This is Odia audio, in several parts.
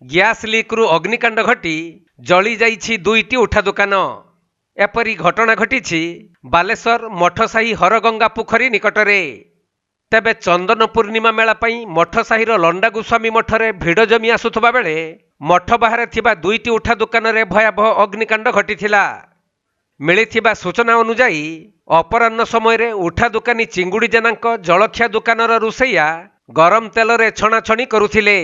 ଗ୍ୟାସ୍ ଲିକ୍ରୁ ଅଗ୍ନିକାଣ୍ଡ ଘଟି ଜଳି ଯାଇଛି 2ଟି ଉଠା ଦୋକାନ। ଏପରି ଘଟଣା ଘଟିଛି ବାଲେଶ୍ୱର ମଠସାହି ହରଗଙ୍ଗା ପୋଖରୀ ନିକଟରେ। ତେବେ ଚନ୍ଦନ ପୂର୍ଣ୍ଣିମା ମେଳା ପାଇଁ ମଠସାହିର ଲଣ୍ଡାଗୋସ୍ୱାମୀ ମଠରେ ଭିଡ଼ ଜମି ଆସୁଥିବା ବେଳେ ମଠ ବାହାରେ ଥିବା 2ଟି ଉଠା ଦୋକାନରେ ଭୟାବହ ଅଗ୍ନିକାଣ୍ଡ ଘଟିଥିଲା। ମିଳିଥିବା ସୂଚନା ଅନୁଯାୟୀ ଅପରାହ୍ନ ସମୟରେ ଉଠା ଦୋକାନୀ ଚିଙ୍ଗୁଡ଼ି ଜେନାଙ୍କ ଜଳଖିଆ ଦୋକାନର ରୋଷେଇଆ ଗରମ ତେଲରେ ଛଣାଛଣି କରୁଥିଲେ।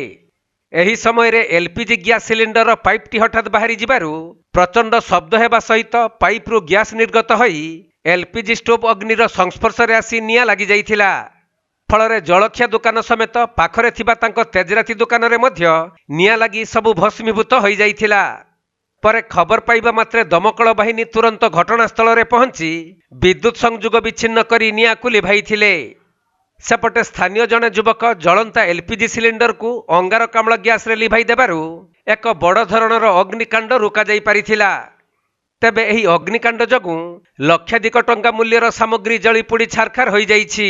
ଏହି ସମୟରେ ଏଲ୍ପିଜି ଗ୍ୟାସ୍ ସିଲିଣ୍ଡର ପାଇପ୍ଟି ହଠାତ୍ ବାହାରି ଯିବାରୁ ପ୍ରଚଣ୍ଡ ଶବ୍ଦ ହେବା ସହିତ ପାଇପ୍ରୁ ଗ୍ୟାସ୍ ନିର୍ଗତ ହୋଇ ଏଲ୍ପିଜି ଷ୍ଟୋଭ୍ ଅଗ୍ନିର ସଂସ୍ପର୍ଶରେ ଆସି ନିଆଁ ଲାଗିଯାଇଥିଲା। ଫଳରେ ଜଳଖିଆ ଦୋକାନ ସମେତ ପାଖରେ ଥିବା ତାଙ୍କ ତେଜରାତି ଦୋକାନରେ ମଧ୍ୟ ନିଆଁ ଲାଗି ସବୁ ଭସ୍ମୀଭୂତ ହୋଇଯାଇଥିଲା। ପରେ ଖବର ପାଇବା ମାତ୍ରେ ଦମକଳ ବାହିନୀ ତୁରନ୍ତ ଘଟଣାସ୍ଥଳରେ ପହଞ୍ଚି ବିଦ୍ୟୁତ୍ ସଂଯୋଗ ବିଚ୍ଛିନ୍ନ କରି ନିଆଁକୁ ଲିଭାଇଥିଲେ। ସେପଟେ ସ୍ଥାନୀୟ ଜଣେ ଯୁବକ ଜଳନ୍ତା ଏଲ୍ପିଜି ସିଲିଣ୍ଡରକୁ ଅଙ୍ଗାରକାମ୍ଳ ଗ୍ୟାସ୍ରେ ଲିଭାଇ ଦେବାରୁ ଏକ ବଡ଼ ଧରଣର ଅଗ୍ନିକାଣ୍ଡ ରୋକାଯାଇ ପାରିଥିଲା। ତେବେ ଏହି ଅଗ୍ନିକାଣ୍ଡ ଯୋଗୁଁ ଲକ୍ଷାଧିକ ଟଙ୍କା ମୂଲ୍ୟର ସାମଗ୍ରୀ ଜଳି ପୋଡ଼ି ଛାରଖାର ହୋଇଯାଇଛି।